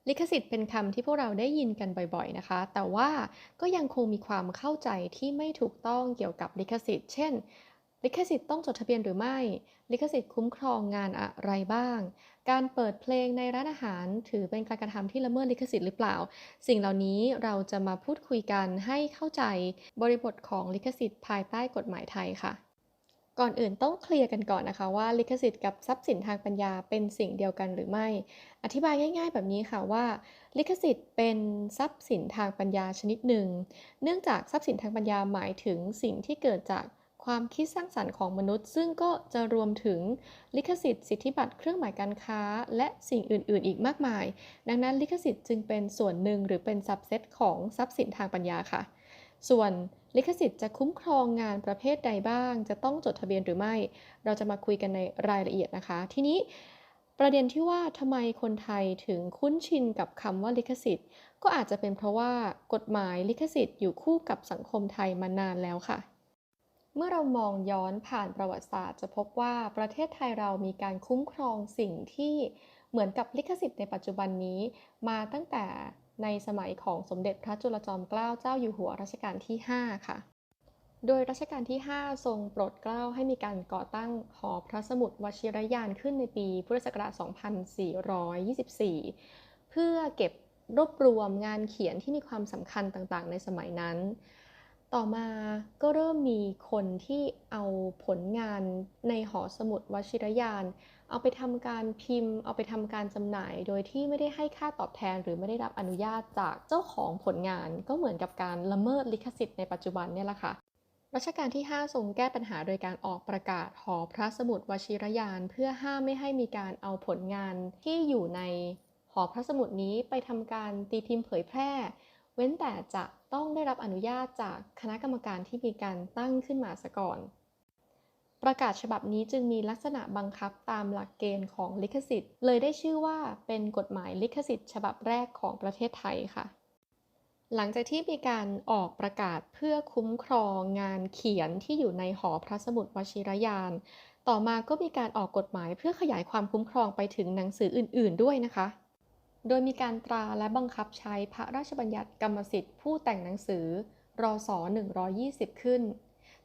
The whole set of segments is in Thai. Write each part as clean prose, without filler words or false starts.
ลิขสิทธิ์เป็นคำที่พวกเราได้ยินกันบ่อยๆนะคะแต่ว่าก็ยังคงมีความเข้าใจที่ไม่ถูกต้องเกี่ยวกับลิขสิทธิ์เช่นลิขสิทธิ์ต้องจดทะเบียนหรือไม่ลิขสิทธิ์คุ้มครองงานอะไรบ้างการเปิดเพลงในร้านอาหารถือเป็นการกระทำที่ละเมิดลิขสิทธิ์หรือเปล่าสิ่งเหล่านี้เราจะมาพูดคุยกันให้เข้าใจบริบทของลิขสิทธิ์ภายใต้กฎหมายไทยค่ะ ก่อนอื่นต้องเคลียร์กันก่อนนะคะว่าลิขสิทธิ์กับทรัพย์สินทางปัญญาเป็นสิ่งเดียวกันหรือไม่อธิบายง่ายๆแบบนี้ค่ะว่าลิขสิทธิ์เป็นทรัพย์สินทางปัญญาชนิดหนึ่งเนื่องจากทรัพย์สินทางปัญญาหมายถึงสิ่งที่เกิดจากความคิดสร้างสรรค์ของมนุษย์ซึ่งก็จะรวมถึงลิขสิทธิ์สิทธิบัตรเครื่องหมายการค้าและสิ่งอื่นๆอีกมากมายดังนั้นลิขสิทธิ์จึงเป็นส่วนหนึ่งหรือเป็นซับเซตของทรัพย์สินทางปัญญาค่ะ ส่วนลิขสิทธิ์จะคุ้มครองงานประเภทใดบ้างจะต้องจดทะเบียนหรือไม่เราจะมาคุยกันในรายละเอียดนะคะทีนี้ประเด็นที่ว่าทำไมคนไทยถึงคุ้นชินกับคำว่าลิขสิทธิ์ก็อาจจะเป็นเพราะว่ากฎหมายลิขสิทธิ์อยู่คู่กับสังคมไทยมานานแล้วค่ะ เมื่อเรามองย้อนผ่านประวัติศาสตร์จะพบว่าประเทศไทยเรามีการคุ้มครองสิ่งที่เหมือนกับลิขสิทธิ์ในปัจจุบันนี้มาตั้งแต่ในสมัยของสมเด็จพระจุลจอมเกล้าเจ้าอยู่หัวรัชกาลที่5ค่ะโดยรัชกาลที่5ทรงโปรดเกล้าให้มีการก่อตั้งหอพระสมุดวชิรยานขึ้นในปีพุทธศักราช2424เพื่อเก็บรวบรวมงานเขียนที่มีความสำคัญต่างๆในสมัยนั้น ต่อมาก็เริ่มมีคนที่เอาผลงานในหอสมุดวชิรยานเอาไปทำการพิมพ์เอาไปทำการจำหน่ายโดยที่ไม่ได้ให้ค่าตอบแทนหรือไม่ได้รับอนุญาตจากเจ้าของผลงานก็เหมือนกับการละเมิดลิขสิทธิ์ในปัจจุบันเนี่ยแหละค่ะรัชกาลที่5ทรงแก้ปัญหาโดยการออกประกาศหอพระสมุดวชิรยานเพื่อห้ามไม่ให้มีการเอาผลงานที่อยู่ในหอพระสมุดนี้ไปทำการตีพิมพ์เผยแพร่ เว้นแต่จะต้องได้รับอนุญาตจากคณะกรรมการที่มีการตั้งขึ้นมาซะก่อน ประกาศฉบับนี้จึงมีลักษณะบังคับตามหลักเกณฑ์ของลิขสิทธิ์เลยได้ชื่อว่าเป็นกฎหมายลิขสิทธิ์ฉบับแรกของประเทศไทยค่ะ หลังจากที่มีการออกประกาศเพื่อคุ้มครองงานเขียนที่อยู่ในหอพระสมุดวชิรยาน ต่อมาก็มีการออกกฎหมายเพื่อขยายความคุ้มครองไปถึงหนังสืออื่นๆด้วยนะคะ โดยมีการตราและบังคับใช้พระราชบัญญัติกรรมสิทธิ์ผู้แต่งหนังสือรศ120ขึ้น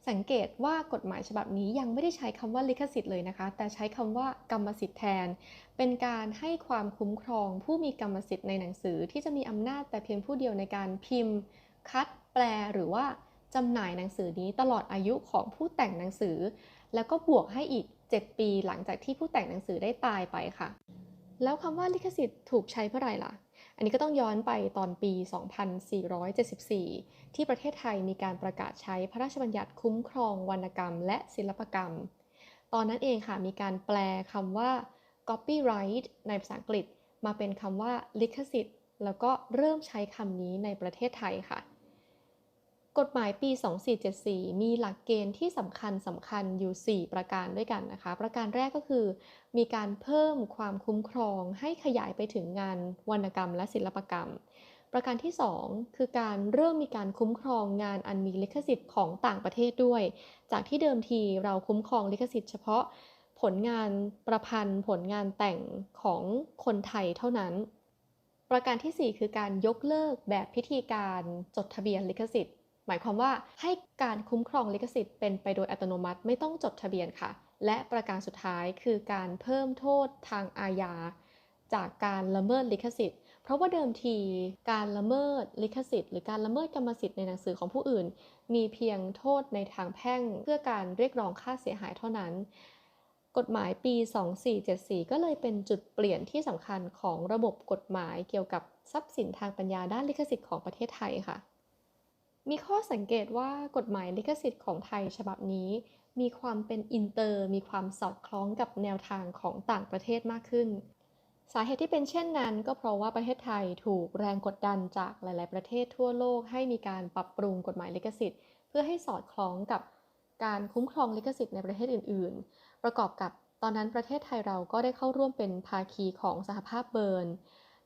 สังเกตว่ากฎหมายฉบับนี้ยังไม่ได้ใช้คำว่าลิขสิทธิ์เลยนะคะแต่ใช้คำว่ากรรมสิทธิ์แทนเป็นการให้ความคุ้มครองผู้มีกรรมสิทธิ์ในหนังสือที่จะมีอำนาจแต่เพียงผู้เดียวในการพิมพ์คัดแปลหรือว่าจำหน่ายหนังสือนี้ตลอดอายุของผู้แต่งหนังสือแล้วก็บวกให้อีก7ปีหลังจากที่ผู้แต่งหนังสือได้ตายไปค่ะ แล้วคำว่าลิขสิทธิ์ถูกใช้เมื่อไหร่ล่ะ อันนี้ก็ต้องย้อนไปตอนปี 2474 ที่ประเทศไทยมีการประกาศใช้พระราชบัญญัติคุ้มครองวรรณกรรมและศิลปกรรม ตอนนั้นเองค่ะมีการแปลคำว่า copyright ในภาษาอังกฤษมาเป็นคำว่าลิขสิทธิ์แล้วก็เริ่มใช้คำนี้ในประเทศไทยค่ะ กฎหมายปี 2474 มีหลักเกณฑ์ที่สำคัญอยู่ 4 ประการด้วยกันนะคะ ประการแรกก็คือมีการเพิ่มความคุ้มครองให้ขยายไปถึงงานวรรณกรรมและศิลปกรรม ประการที่ 2 คือการเริ่มมีการคุ้มครองงานอันมีลิขสิทธิ์ของต่างประเทศด้วย จากที่เดิมทีเราคุ้มครองลิขสิทธิ์เฉพาะผลงานประพันธ์ผลงานแต่งของคนไทยเท่านั้น ประการที่ 4 คือการยกเลิกแบบพิธีการจดทะเบียนลิขสิทธิ์หมายความว่าให้การคุ้มครองลิขสิทธิ์เป็นไปโดยอัตโนมัติไม่ต้องจดทะเบียนค่ะและประการสุดท้ายคือการเพิ่มโทษทางอาญาจากการละเมิดลิขสิทธิ์เพราะว่าเดิมทีการละเมิดลิขสิทธิ์หรือการละเมิดกรรมสิทธิ์ในหนังสือของผู้อื่นมีเพียงโทษในทางแพ่งเพื่อการเรียกร้องค่าเสียหายเท่านั้นกฎหมายปี 2474 ก็เลยเป็นจุดเปลี่ยนที่สำคัญของระบบกฎหมายเกี่ยวกับทรัพย์สินทางปัญญาด้านลิขสิทธิ์ของประเทศไทยค่ะ มีข้อสังเกตว่ากฎหมายลิขสิทธิ์ของไทยฉบับนี้มีความเป็นอินเตอร์มีความสอดคล้องกับแนวทางของต่างประเทศมากขึ้นสาเหตุที่เป็นเช่นนั้นก็เพราะว่าประเทศไทยถูกแรงกดดันจากหลายๆประเทศทั่วโลกให้มีการปรับปรุงกฎหมายลิขสิทธิ์เพื่อให้สอดคล้องกับการคุ้มครองลิขสิทธิ์ในประเทศอื่นๆประกอบกับตอนนั้นประเทศไทยเราก็ได้เข้าร่วมเป็นภาคีของสหภาพเบิร์น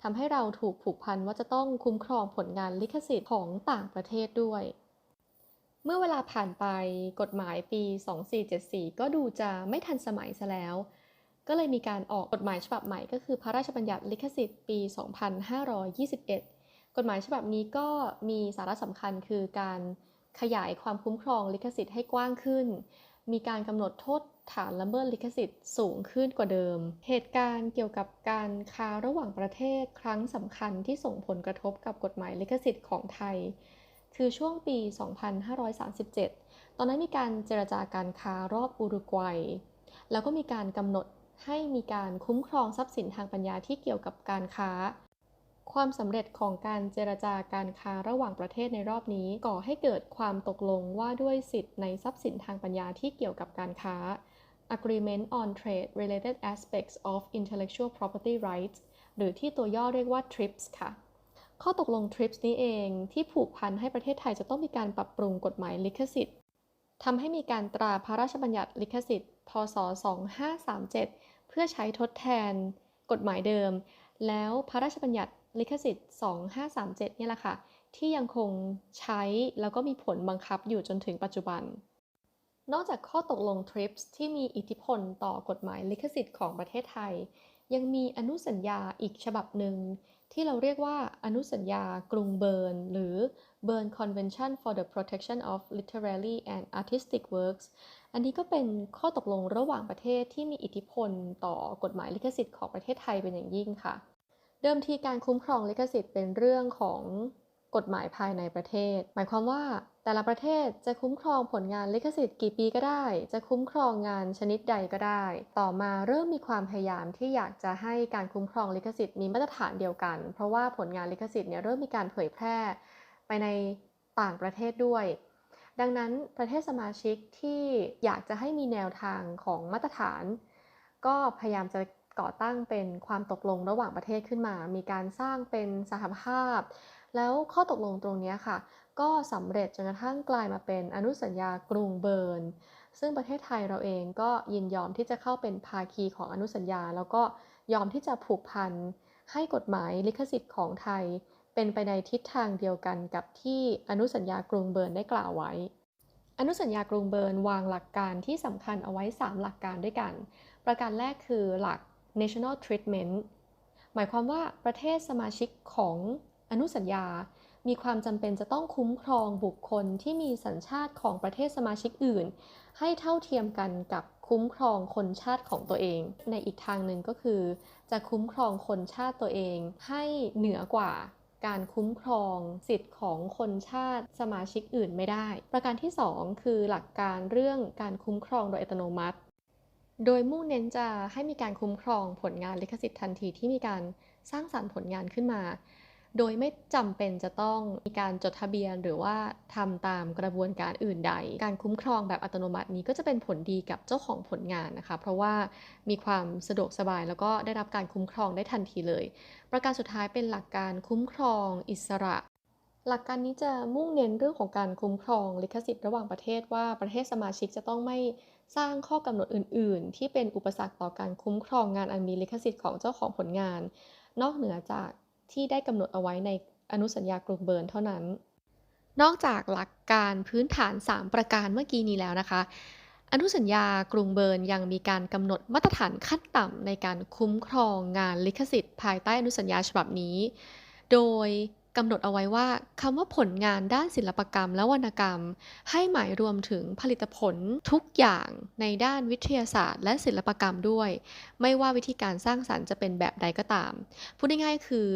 ทำให้เราถูกผูกพันว่าจะต้องคุ้มครองผลงานลิขสิทธิ์ของต่างประเทศด้วย เมื่อเวลาผ่านไปกฎหมายปี 2474 ก็ดูจะไม่ทันสมัยซะแล้ว ก็เลยมีการออกกฎหมายฉบับใหม่ก็คือพระราชบัญญัติลิขสิทธิ์ปี 2521 กฎหมายฉบับนี้ก็มีสาระสำคัญคือการขยายความคุ้มครองลิขสิทธิ์ให้กว้างขึ้น มีการกำหนดโทษฐานละเมิดลิขสิทธิ์สูงขึ้นกว่าเดิม เหตุการณ์เกี่ยวกับการค้าระหว่างประเทศครั้งสำคัญที่ส่งผลกระทบกับกฎหมายลิขสิทธิ์ของไทยคือช่วงปี 2537 ตอนนั้นมีการเจรจาการค้ารอบอุรุกวัย แล้วก็มีการกำหนดให้มีการคุ้มครองทรัพย์สินทางปัญญาที่เกี่ยวกับการค้า ความสำเร็จของการเจรจาการค้าระหว่างประเทศในรอบนี้ก่อให้เกิดความตกลงว่าด้วยสิทธิในทรัพย์สินทางปัญญาที่เกี่ยวกับการค้า Agreement on Trade Related Aspects of Intellectual Property Rights หรือที่ตัวย่อเรียกว่า TRIPS ค่ะ ข้อตกลง TRIPS นี้เองที่ผูกพันให้ประเทศไทยจะต้องมีการปรับปรุงกฎหมายลิขสิทธิ์ทำให้มีการตราพระราชบัญญัติลิขสิทธิ์ พ.ศ. 2537 เพื่อใช้ทดแทนกฎหมายเดิม แล้วพระราชบัญญัติลิขสิทธิ์ 2537 เนี่ยแหละค่ะที่ยังคงใช้แล้วก็มีผลบังคับอยู่จนถึงปัจจุบัน นอกจากข้อตกลง TRIPS ที่มีอิทธิพลต่อกฎหมายลิขสิทธิ์ของประเทศไทยยังมีอนุสัญญาอีกฉบับหนึ่งที่เราเรียกว่าอนุสัญญากรุงเบิร์นหรือ Berne Convention for the Protection of Literary and Artistic Works อันนี้ก็เป็นข้อตกลงระหว่างประเทศที่มีอิทธิพลต่อกฎหมายลิขสิทธิ์ของประเทศไทยเป็นอย่างยิ่งค่ะเดิมทีการคุ้มครองลิขสิทธิ์เป็นเรื่องของกฎหมายภายในประเทศหมายความว่าแต่ละประเทศจะคุ้มครองผลงานลิขสิทธิ์กี่ปีก็ได้จะคุ้มครองงานชนิดใดก็ได้ต่อมาเริ่มมีความพยายามที่อยากจะให้การคุ้มครองลิขสิทธิ์มีมาตรฐานเดียวกันเพราะว่าผลงานลิขสิทธิ์เนี่ยเริ่มมีการเผยแพร่ไปในต่างประเทศด้วยดังนั้นประเทศสมาชิกที่อยากจะให้มีแนวทางของมาตรฐานก็พยายามจะก่อตั้งเป็นความตกลงระหว่างประเทศขึ้นมามีการสร้างเป็นสหภาพแล้วข้อตกลงตรงนี้ค่ะก็สำเร็จจนกระทั่งกลายมาเป็นอนุสัญญากรุงเบิร์นซึ่งประเทศไทยเราเองก็ยินยอมที่จะเข้าเป็นภาคีของอนุสัญญาแล้วก็ยอมที่จะผูกพันให้กฎหมายลิขสิทธิ์ของไทยเป็นไปในทิศทางเดียวกันกับที่อนุสัญญากรุงเบิร์นได้กล่าวไว้อนุสัญญากรุงเบิร์นวางหลักการที่สำคัญเอาไว้3หลักการด้วยกันประการแรกคือหลัก national treatment หมายความว่าประเทศสมาชิกของอนุสัญญามีความจำเป็นจะต้องคุ้มครองบุคคลที่มีสัญชาติของประเทศสมาชิกอื่นให้เท่าเทียมกันกับคุ้มครองคนชาติของตัวเองในอีกทางหนึ่งก็คือจะคุ้มครองคนชาติตัวเองให้เหนือกว่าการคุ้มครองสิทธิ์ของคนชาติสมาชิกอื่นไม่ได้ประการที่2คือหลักการเรื่องการคุ้มครองโดยอัตโนมัติโดยมุ่งเน้นจะให้มีการคุ้มครองผลงานลิขสิทธิ์ทันทีที่มีการสร้างสรรค์ผลงานขึ้นมาโดยไม่จำเป็นจะต้องมีการจดทะเบียนหรือว่าทำตามกระบวนการอื่นใดการคุ้มครองแบบอัตโนมัตินี้ก็จะเป็นผลดีกับเจ้าของผลงานนะคะเพราะว่ามีความสะดวกสบายแล้วก็ได้รับการคุ้มครองได้ทันทีเลยประการสุดท้ายเป็นหลักการคุ้มครองอิสระหลักการนี้จะมุ่งเน้นเรื่องของการคุ้มครองลิขสิทธิ์ระหว่างประเทศว่าประเทศสมาชิกจะต้องไม่สร้างข้อกำหนดอื่นๆที่เป็นอุปสรรคต่อการคุ้มครองงานอันมีลิขสิทธิ์ของเจ้าของผลงานนอกเหนือจากที่ได้กำหนดเอาไว้ในอนุสัญญากรุงเบิร์นเท่านั้นนอกจากหลักการพื้นฐาน3ประการเมื่อกี้นี้แล้วนะคะอนุสัญญากรุงเบิร์นยังมีการกำหนดมาตรฐานขั้นต่ำในการคุ้มครองงานลิขสิทธิ์ภายใต้อนุสัญญาฉบับนี้โดยกำหนดเอาไว้ว่าคำว่าผลงานด้านศิลปกรรมและวรรณกรรมให้หมายรวมถึงผลิตผลทุกอย่างในด้านวิทยาศาสตร์และศิลปกรรมด้วยไม่ว่าวิธีการสร้างสรรค์จะเป็นแบบใดก็ตามพูดง่ายๆคือ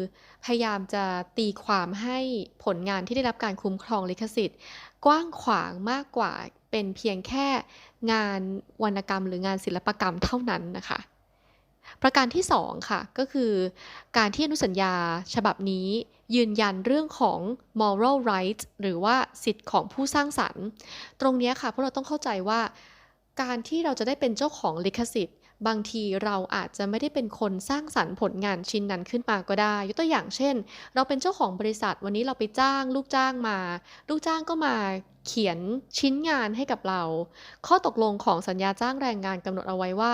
พยายามจะตีความให้ผลงานที่ได้รับการคุ้มครองลิขสิทธิ์กว้างขวางมากกว่าเป็นเพียงแค่งานวรรณกรรมหรืองานศิลปกรรมเท่านั้นนะคะประการที่2ค่ะก็คือการที่อนุสัญญาฉบับนี้ยืนยันเรื่องของ moral rights หรือว่าสิทธิ์ของผู้สร้างสรรค์ตรงนี้ค่ะพวกเราต้องเข้าใจว่าการที่เราจะได้เป็นเจ้าของลิขสิทธิ์บางทีเราอาจจะไม่ได้เป็นคนสร้างสรรค์ผลงานชิ้นนั้นขึ้นมาก็ได้ยกตัวอย่างเช่นเราเป็นเจ้าของบริษัทวันนี้เราไปจ้างลูกจ้างมาลูกจ้างก็มาเขียนชิ้นงานให้กับเราข้อตกลงของสัญญาจ้างแรงงานกำหนดเอาไว้ว่า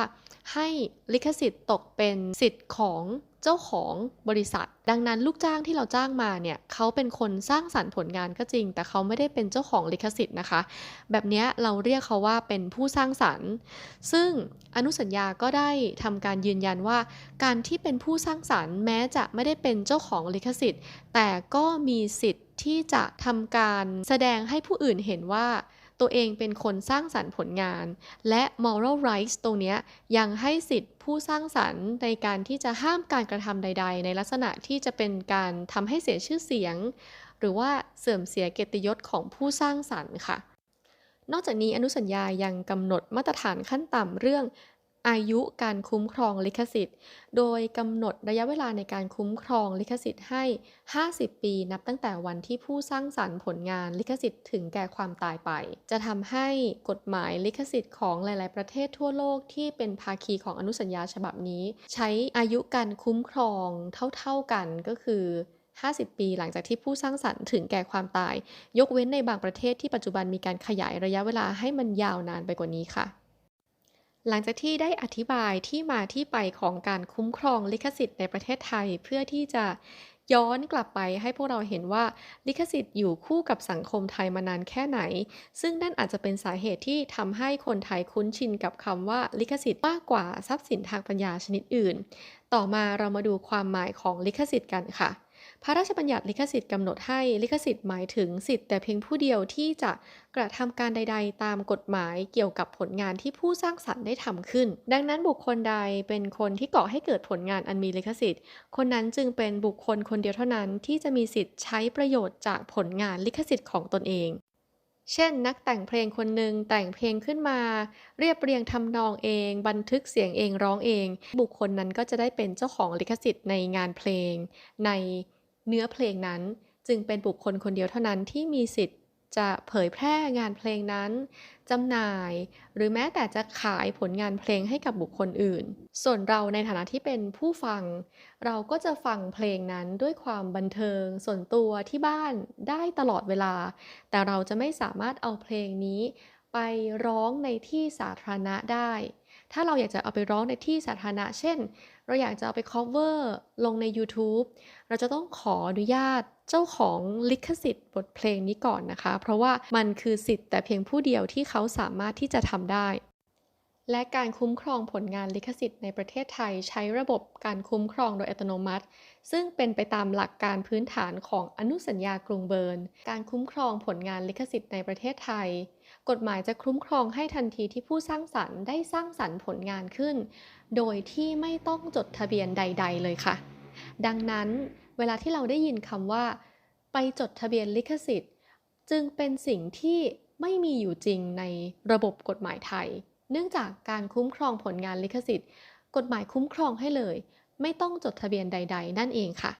ให้ลิขสิทธิ์ตกเป็นสิทธิ์ของ เจ้าของบริษัทดังนั้นลูกจ้างที่เราจ้างมาเนี่ยเขาเป็นคนสร้างสรรค์ผลงานก็จริงแต่เขาไม่ได้เป็นเจ้าของลิขสิทธิ์นะคะแบบเนี้ยเราเรียกเขาว่าเป็นผู้สร้างสรรค์ซึ่งอนุสัญญาก็ได้ทำการยืนยันว่าการที่เป็นผู้สร้างสรรค์แม้จะไม่ได้เป็นเจ้าของลิขสิทธิ์แต่ก็มีสิทธิ์ที่จะทำการแสดงให้ผู้อื่นเห็นว่าตัวเองเป็นคนสร้างสรรค์ผลงานและ moral rights ตรงเนี้ยยังให้สิทธิ์ผู้สร้างสรรค์ในการที่จะห้ามการกระทำใดๆในลักษณะที่จะเป็นการทำให้เสียชื่อเสียงหรือว่าเสื่อมเสียเกียรติยศของผู้สร้างสรรค์ค่ะ นอกจากนี้อนุสัญญายังกำหนดมาตรฐานขั้นต่ำเรื่องอายุการคุ้มครองลิขสิทธิ์โดยกำหนดระยะเวลาในการคุ้มครองลิขสิทธิ์ให้50ปีนับตั้งแต่วันที่ผู้สร้างสรรค์ผลงานลิขสิทธิ์ถึงแก่ความตายไปจะทำให้กฎหมายลิขสิทธิ์ของหลายๆประเทศทั่วโลกที่เป็นภาคีของอนุสัญญาฉบับนี้ใช้อายุการคุ้มครองเท่าๆกันก็คือ50 ปีหลังจากที่ผู้สร้างสรรค์ถึงแก่ความตายยกเว้นในบางประเทศที่ปัจจุบันมีการขยายระยะเวลาให้มันยาวนานไปกว่านี้ค่ะหลังจากที่ได้อธิบายที่มาที่ไปของการคุ้มครองลิขสิทธิ์ในประเทศไทยเพื่อที่จะย้อนกลับไปให้พวกเราเห็นว่าลิขสิทธิ์อยู่คู่กับสังคมไทยมานานแค่ไหนซึ่งนั่นอาจจะเป็นสาเหตุที่ทำให้คนไทยคุ้นชินกับคำว่าลิขสิทธิ์มากกว่าทรัพย์สินทางปัญญาชนิดอื่นต่อมาเรามาดูความหมายของลิขสิทธิ์กันค่ะ พระราชบัญญัติลิขสิทธิ์กำหนดให้ลิขสิทธิ์หมายถึงสิทธิ์แต่เพียงผู้เดียวที่จะกระทำการใดๆตามกฎหมายเกี่ยวกับผลงานที่ผู้สร้างสรรค์ได้ทำขึ้นดังนั้นบุคคลใดเป็นคนที่ก่อให้เกิดผลงานอันมีลิขสิทธิ์คนนั้นจึงเป็นบุคคลคนเดียวเท่านั้นที่จะมีสิทธิ์ใช้ประโยชน์จากผลงานลิขสิทธิ์ของตนเองเช่นนักแต่งเพลงคนหนึ่งแต่งเพลงขึ้นมาเรียบเรียงทำนองเองบันทึกเสียงเองร้องเองบุคคลนั้นก็จะได้เป็นเจ้าของลิขสิทธิ์ในงานเพลงในเนื้อเพลงนั้นจึงเป็นบุคคลคนเดียวเท่านั้นที่มีสิทธิ์จะเผยแพร่งานเพลงนั้นจำหน่ายหรือแม้แต่จะขายผลงานเพลงให้กับบุคคลอื่นส่วนเราในฐานะที่เป็นผู้ฟังเราก็จะฟังเพลงนั้นด้วยความบันเทิงส่วนตัวที่บ้านได้ตลอดเวลา แต่เราจะไม่สามารถเอาเพลงนี้ไปร้องในที่สาธารณะได้ ถ้าเราอยากจะเอาไปร้องในที่สาธารณะเช่น เราอยากจะเอาไป cover ลงใน YouTube เราจะต้องขออนุญาตเจ้าของลิขสิทธิ์บทเพลงนี้ก่อนนะคะ เพราะว่ามันคือสิทธิ์แต่เพียงผู้เดียวที่เขาสามารถที่จะทำได้ และการคุ้มครองผลงานลิขสิทธิ์ในประเทศไทยใช้ระบบการคุ้มครองโดยอัตโนมัติซึ่งเป็นไปตามหลักการพื้นฐานของอนุสัญญากรุงเบิร์นการคุ้มครองผลงานลิขสิทธิ์ในประเทศไทยกฎหมายจะคุ้มครองให้ทันทีที่ผู้สร้างสรรค์ได้สร้างสรรค์ผลงานขึ้นโดยที่ไม่ต้องจดทะเบียนใดๆเลยค่ะดังนั้นเวลาที่เราได้ยินคำว่าไปจดทะเบียนลิขสิทธิ์จึงเป็นสิ่งที่ไม่มีอยู่จริงในระบบกฎหมายไทย เนื่องจากการคุ้มครองผลงานลิขสิทธิ์กฎหมายคุ้มครองให้เลยไม่ต้องจดทะเบียนใดๆนั่นเองค่ะ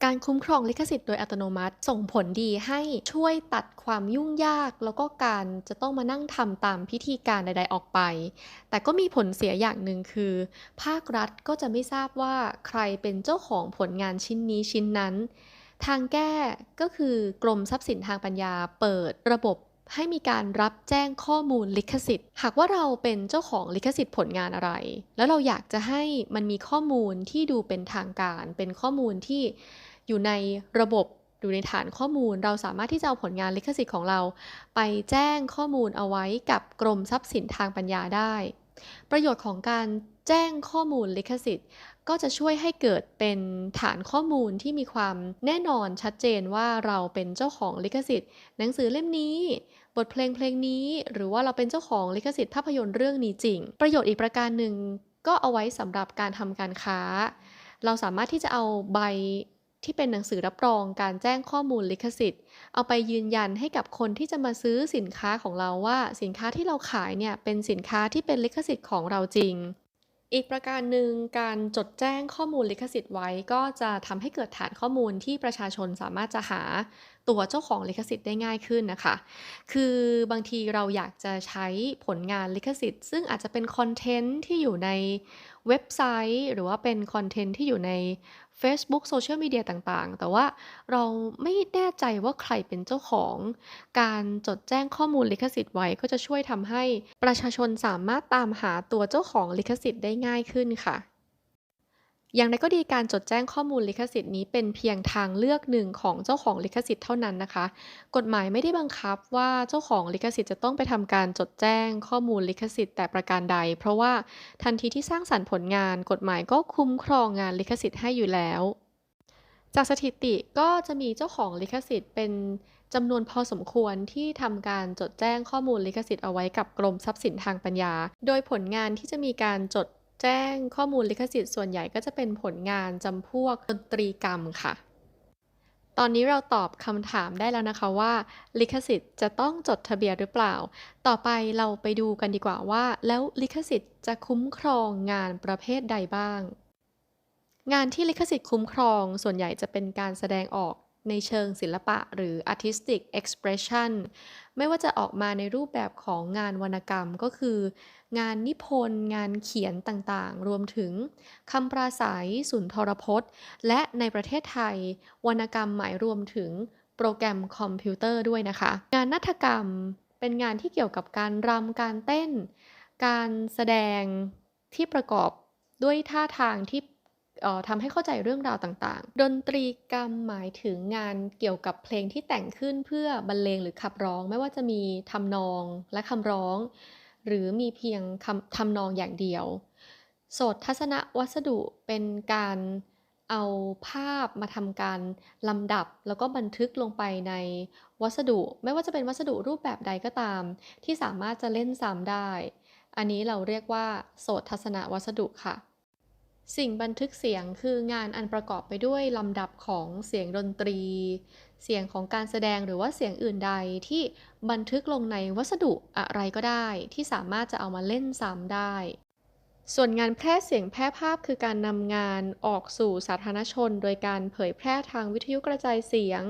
การคุ้มครองลิขสิทธิ์โดยอัตโนมัติส่งผลดีให้ช่วยตัดความยุ่งยากแล้วก็การจะต้องมานั่งทำตามพิธีการใดๆออกไปแต่ก็มีผลเสียอย่างหนึ่งคือภาครัฐก็จะไม่ทราบว่าใครเป็นเจ้าของผลงานชิ้นนี้ชิ้นนั้นทางแก้ก็คือกรมทรัพย์สินทางปัญญาเปิดระบบ ให้มีการรับแจ้งข้อมูลลิขสิทธิ์หากว่าเราเป็นเจ้าของลิขสิทธิ์ผลงานอะไรแล้วเราอยากจะให้มันมีข้อมูลที่ดูเป็นทางการเป็นข้อมูลที่อยู่ในระบบอยู่ในฐานข้อมูลเราสามารถที่จะเอาผลงานลิขสิทธิ์ของเราไปแจ้งข้อมูลเอาไว้กับกรมทรัพย์สินทางปัญญาได้ประโยชน์ของการแจ้งข้อมูลลิขสิทธิ์ก็จะช่วยให้เกิดเป็นฐานข้อมูลที่มีความแน่นอนชัดเจนว่าเราเป็นเจ้าของลิขสิทธิ์หนังสือเล่มนี้ บทเพลงเพลงนี้หรือว่าเราเป็นเจ้าของลิขสิทธิ์ภาพยนตร์เรื่องนี้จริงประโยชน์อีกประการหนึ่งก็เอาไว้สำหรับการทำการค้าเราสามารถที่จะเอาใบที่เป็นหนังสือรับรองการแจ้งข้อมูลลิขสิทธิ์เอาไปยืนยันให้กับคนที่จะมาซื้อสินค้าของเราว่าสินค้าที่เราขายเนี่ยเป็นสินค้าที่เป็นลิขสิทธิ์ของเราจริงอีกประการหนึ่งการจดแจ้งข้อมูลลิขสิทธิ์ไว้ก็จะทำให้เกิดฐานข้อมูลที่ประชาชนสามารถจะหาตัวเจ้าของลิขสิทธิ์ได้ง่ายขึ้นนะคะคือบางทีเราอยากจะใช้ผลงานลิขสิทธิ์ซึ่งอาจจะเป็นคอนเทนต์ที่อยู่ในเว็บไซต์หรือว่าเป็นคอนเทนต์ที่อยู่ใน Facebook โซเชียลมีเดียต่างๆแต่ว่าเราไม่แน่ใจว่าใครเป็นเจ้าของการจดแจ้งข้อมูลลิขสิทธิ์ไว้ก็จะช่วยทำให้ประชาชนสามารถตามหาตัวเจ้าของลิขสิทธิ์ได้ง่ายขึ้นค่ะ อย่างไรก็ดีการจดแจ้งข้อมูลลิขสิทธิ์นี้เป็นเพียงทางเลือกหนึ่งของเจ้าของลิขสิทธิ์เท่านั้นนะคะกฎหมายไม่ได้บังคับว่าเจ้าของลิขสิทธิ์จะต้องไปทำการจดแจ้งข้อมูลลิขสิทธิ์แต่ประการใดเพราะว่าทันทีที่สร้างสรรค์ผลงานกฎหมายก็คุ้มครองงานลิขสิทธิ์ให้อยู่แล้ว จากสถิติก็จะมีเจ้าของลิขสิทธิ์เป็นจำนวนพอสมควรที่ทำการจดแจ้งข้อมูลลิขสิทธิ์เอาไว้กับกรมทรัพย์สินทางปัญญา โดยผลงานที่จะมีการจดแจ้งข้อมูลลิขสิทธิ์ส่วนใหญ่ก็จะเป็นผลงานจำพวกดนตรีกรรมค่ะ ตอนนี้เราตอบคำถามได้แล้วนะคะว่าลิขสิทธิ์จะต้องจดทะเบียนหรือเปล่า ต่อไปเราไปดูกันดีกว่าว่าแล้วลิขสิทธิ์จะคุ้มครองงานประเภทใดบ้าง งานที่ลิขสิทธิ์คุ้มครองส่วนใหญ่จะเป็นการแสดงออกในเชิงศิลปะหรือ artistic expression ไม่ว่าจะออกมาในรูปแบบของงานวรรณกรรมก็คืองานนิพนธ์งานเขียนต่างๆรวมถึงคำปราศัยสุนทรพจน์และในประเทศไทยวรรณกรรมหมายรวมถึงโปรแกรมคอมพิวเตอร์ด้วยนะคะงานนาฏกรรมเป็นงานที่เกี่ยวกับการรำการเต้นการแสดงที่ประกอบด้วยท่าทางที่ทำให้เข้าใจเรื่องราวต่างๆ ดนตรีกรรมหมายถึงงานเกี่ยวกับเพลงที่แต่งขึ้นเพื่อบรรเลงหรือขับร้องไม่ว่าจะมีทำนองและคำร้องหรือมีเพียงทำนองอย่างเดียวโสตทัศนวัสดุเป็นการเอาภาพมาทำการลำดับแล้วก็บันทึกลงไปในวัสดุไม่ว่าจะเป็นวัสดุรูปแบบใดก็ตามที่สามารถจะเล่นซ้ำได้อันนี้เราเรียกว่าโสตทัศนวัสดุค่ะ สิ่งบันทึกเสียงคืองานอันประกอบไปด้วยลำดับของเสียงดนตรี เสียงของการแสดงหรือว่าเสียงอื่นใดที่บันทึกลงในวัสดุอะไรก็ได้ที่สามารถจะเอามาเล่นซ้ำได้ ส่วนงานแพร่เสียงแพร่ภาพคือการนำงานออกสู่สาธารณชนโดยการเผยแพร่ทางวิทยุกระจายเสียง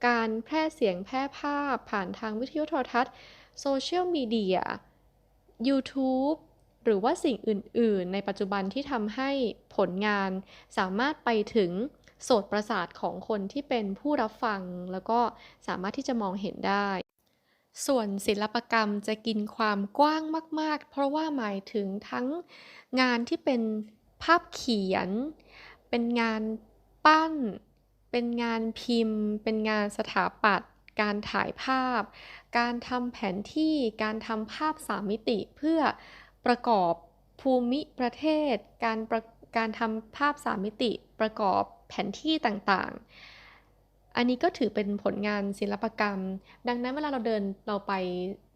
การแพร่เสียงแพร่ภาพผ่านทางวิทยุโทรทัศน์โซเชียลมีเดีย YouTube หรือว่าสิ่งอื่นๆในปัจจุบันที่ทำให้ผลงานสามารถไปถึงโสตประสาทของคนที่เป็นผู้รับฟังแล้วก็สามารถที่จะมองเห็นได้ ส่วนศิลปกรรมจะกินความกว้างมากๆ เพราะว่าหมายถึงทั้งงานที่เป็นภาพเขียน เป็นงานปั้น เป็นงานพิมพ์ เป็นงานสถาปัตย์การถ่ายภาพ การทำแผนที่ การทำภาพสามมิติเพื่อประกอบภูมิประเทศ การทำภาพสามมิติประกอบแผนที่ต่างๆ อันนี้ก็ถือเป็นผลงานศิลปกรรม ดังนั้นเวลาเราไป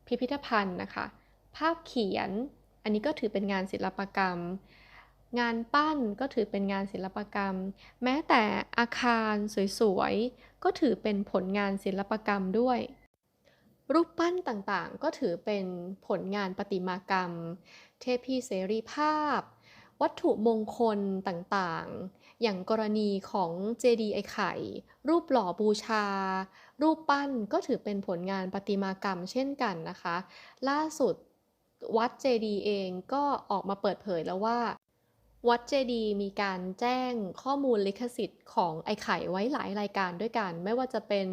พิพิธภัณฑ์นะคะภาพเขียนอันนี้ก็ถือเป็นงานศิลปกรรมงานปั้นก็ถือเป็นงานศิลปกรรมแม้แต่อาคารสวยๆก็ถือเป็นผลงานศิลปกรรมด้วยรูปปั้นต่างๆก็ถือเป็นผลงานประติมากรรมเทพีเสรีภาพวัตถุมงคลต่างๆอย่างกรณีของเจดีย์ไอ้ไข่รูปหล่อบูชา รูปปั้นก็ถือเป็นผลงานประติมากรรมเช่นกันนะคะล่าสุดวัดเจดีย์เองก็ออกมาเปิดเผยแล้วว่าวัดเจดีย์มีการแจ้งข้อมูลลิขสิทธิ์ของไอ้ไข่ไว้หลายรายการด้วยกันไม่ว่าจะเป็น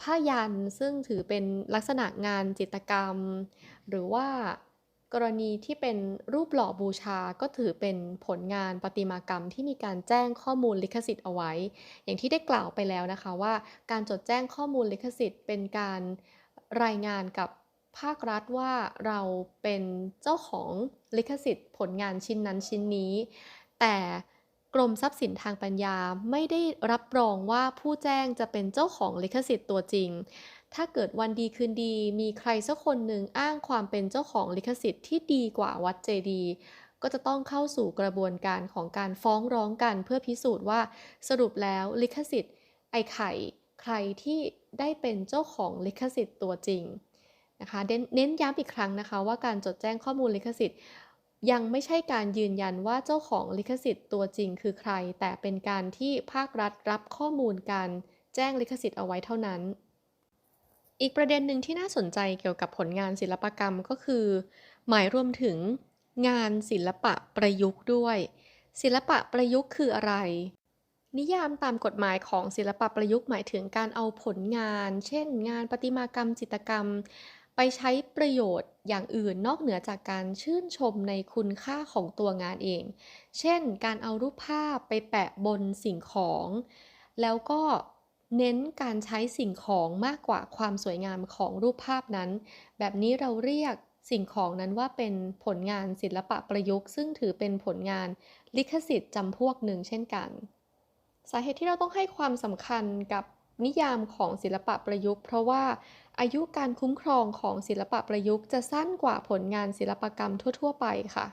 ผ้ายันซึ่งถือเป็นลักษณะงานจิตรกรรมหรือว่ากรณีที่เป็นรูปหล่อบูชาก็ถือเป็นผลงานประติมากรรมที่มีการแจ้งข้อมูลลิขสิทธิ์เอาไว้ อย่างที่ได้กล่าวไปแล้วนะคะว่าการจดแจ้งข้อมูลลิขสิทธิ์เป็นการรายงานกับภาครัฐว่าเราเป็นเจ้าของลิขสิทธิ์ผลงานชิ้นนั้นชิ้นนี้แต่กรมทรัพย์สินทางปัญญาไม่ได้รับรองว่าผู้แจ้งจะเป็นเจ้าของลิขสิทธิ์ตัวจริงถ้าเกิดวันดีคืนดีมีใครสักคนหนึ่งอ้างความเป็นเจ้าของลิขสิทธิ์ที่ดีกว่าวัดเจดีย์ก็จะต้องเข้าสู่กระบวนการของการฟ้องร้องกันเพื่อพิสูจน์ว่าสรุปแล้วลิขสิทธิ์ไอ้ไข่ใครที่ได้เป็นเจ้าของลิขสิทธิ์ตัวจริงนะคะเน้นย้ำอีกครั้งนะคะว่าการจดแจ้งข้อมูลลิขสิทธิ์ยังไม่ใช่การยืนยันว่าเจ้าของลิขสิทธิ์ตัวจริงคือใครแต่เป็นการที่ภาครัฐรับข้อมูลการแจ้งลิขสิทธิ์เอาไว้เท่านั้น อีกประเด็นหนึ่งที่น่าสนใจเกี่ยวกับผลงานศิลปกรรมก็คือหมายรวมถึงงานศิลปะประยุกต์ด้วยศิลปะประยุกต์คืออะไรนิยามตามกฎหมายของศิลปะประยุกต์หมายถึงการเอาผลงานเช่นงานประติมากรรมจิตรกรรม ไปใช้ประโยชน์อย่างอื่นนอกเหนือจากการชื่นชมในคุณค่าของตัวงานเอง เช่นการเอารูปภาพไปแปะบนสิ่งของแล้วก็เน้นการใช้สิ่งของมากกว่าความสวยงามของรูปภาพนั้นแบบนี้เราเรียกสิ่งของนั้นว่าเป็นผลงานศิลปะประยุกต์ซึ่งถือเป็นผลงานลิขสิทธิ์จำพวกหนึ่งเช่นกันสาเหตุที่เราต้องให้ความสำคัญกับนิยามของศิลปะประยุกต์เพราะว่าอายุการคุ้มครองของศิลปะประยุกต์จะสั้นกว่าผลงานศิลปกรรมทั่วๆไปค่ะ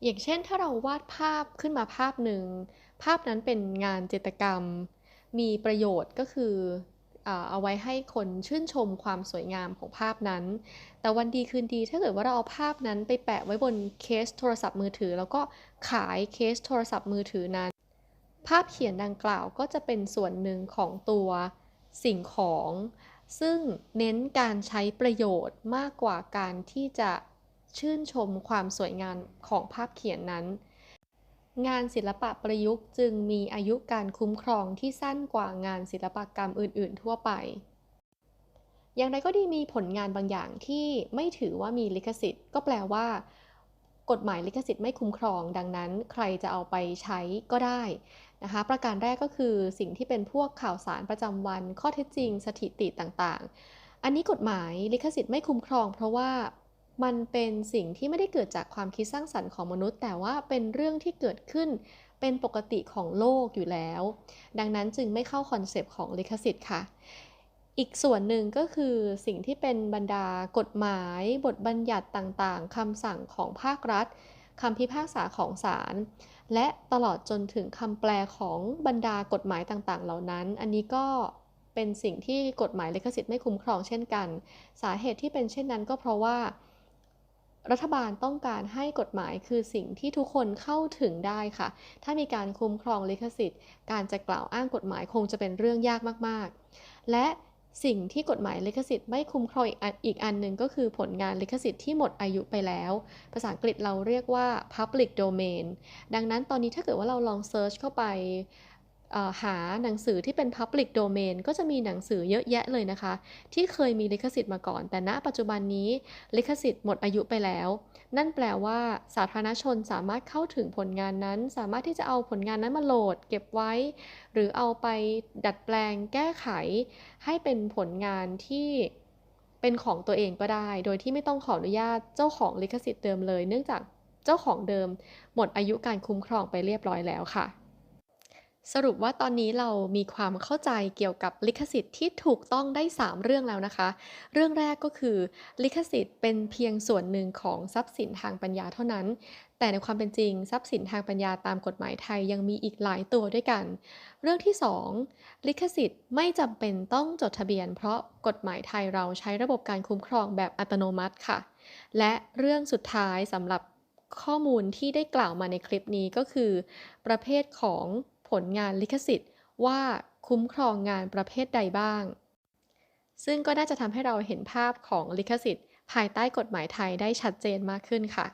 อย่างเช่นถ้าเราวาดภาพขึ้นมาภาพหนึ่งภาพนั้นเป็นงานจิตรกรรมมีประโยชน์ก็คือเอาไว้ให้คนชื่นชมความสวยงามของภาพนั้นแต่วันดีคืนดีถ้าเกิดว่าเราเอาภาพนั้นไปแปะไว้บนเคสโทรศัพท์มือถือแล้วก็ขายเคสโทรศัพท์มือถือนั้นภาพเขียนดังกล่าวก็จะเป็นส่วนหนึ่งของตัวสิ่งของซึ่งเน้นการใช้ประโยชน์มากกว่าการที่จะชื่นชมความสวยงามของภาพเขียนนั้น งานศิลปะประยุกต์จึงมีอายุการคุ้มครองที่สั้นกว่างานศิลปกรรมอื่นๆทั่วไป อย่างไรก็ดีมีผลงานบางอย่างที่ไม่ถือว่ามีลิขสิทธิ์ก็แปลว่ากฎหมายลิขสิทธิ์ไม่คุ้มครองดังนั้นใครจะเอาไปใช้ก็ได้นะคะประการแรกก็คือสิ่งที่เป็นพวกข่าวสารประจำวันข้อเท็จจริงสถิติต่างๆอันนี้กฎหมายลิขสิทธิ์ไม่คุ้มครองเพราะว่ามันเป็นสิ่งที่ไม่ได้เกิดจากความคิดสร้างสรรค์ของมนุษย์แต่ว่าเป็นเรื่องที่เกิดขึ้นเป็นปกติของโลกอยู่แล้วดังนั้นจึงไม่เข้าคอนเซปต์ของลิขสิทธิ์ค่ะ อีกส่วนหนึ่งก็คือสิ่งที่เป็นบรรดากฎหมายบทบัญญัติต่างๆคำสั่งของภาครัฐคำพิพากษาของศาลและตลอดจนถึงคำแปลของบรรดากฎหมายต่างๆเหล่านั้นอันนี้ก็เป็นสิ่งที่กฎหมายลิขสิทธิ์ไม่คุ้มครองเช่นกันสาเหตุที่เป็นเช่นนั้นก็เพราะว่ารัฐบาลต้องการให้กฎหมายคือสิ่งที่ทุกคนเข้าถึงได้ค่ะถ้ามีการคุ้มครองลิขสิทธิ์การจะกล่าวอ้างกฎหมายคงจะเป็นเรื่องยากมากๆและ สิ่งที่กฎหมายลิขสิทธิ์ไม่คุ้มครองอีกอันหนึ่งก็คือผลงานลิขสิทธิ์ที่หมดอายุไปแล้วภาษาอังกฤษเราเรียกว่า public domain ดังนั้นตอนนี้ถ้าเกิดว่าเราลองเซิร์ชเข้าไปหาหนังสือที่เป็น public domain ก็จะมีหนังสือเยอะแยะเลยนะคะที่เคยมีลิขสิทธิ์มาก่อนแต่ณปัจจุบันนี้ลิขสิทธิ์หมดอายุไปแล้วนั่นแปลว่าสาธารณชนสามารถเข้าถึงผลงานนั้นสามารถที่จะเอาผลงานนั้นมาโหลดเก็บไว้หรือเอาไปดัดแปลงแก้ไข ให้เป็นผลงานที่เป็นของตัวเองก็ได้โดยที่ไม่ต้องขออนุญาตเจ้าของลิขสิทธิ์เดิมเลยเนื่องจากเจ้าของเดิมหมดอายุการคุ้มครองไปเรียบร้อยแล้วค่ะสรุปว่าตอนนี้เรามีความเข้าใจเกี่ยวกับลิขสิทธิ์ที่ถูกต้องได้3เรื่องแล้วนะคะเรื่องแรกก็คือลิขสิทธิ์เป็นเพียงส่วนหนึ่งของทรัพย์สินทางปัญญาเท่านั้นแต่ในความเป็นจริงทรัพย์สินทางปัญญาตามกฎหมายไทยยังมีอีกหลายตัวด้วยกันเรื่องที่2ลิขสิทธิ์ไม่จำเป็นต้องจดทะเบียนเพราะกฎหมายไทยเราใช้ระบบการคุ้มครองแบบอัตโนมัติค่ะและเรื่องสุดท้ายสำหรับข้อมูลที่ได้กล่าวมาในคลิปนี้ก็คือประเภทของผลงานลิขสิทธิ์ว่าคุ้มครองงานประเภทใดบ้างซึ่งก็น่าจะทำให้เราเห็นภาพของลิขสิทธิ์ภายใต้กฎหมายไทยได้ชัดเจนมากขึ้นค่ะ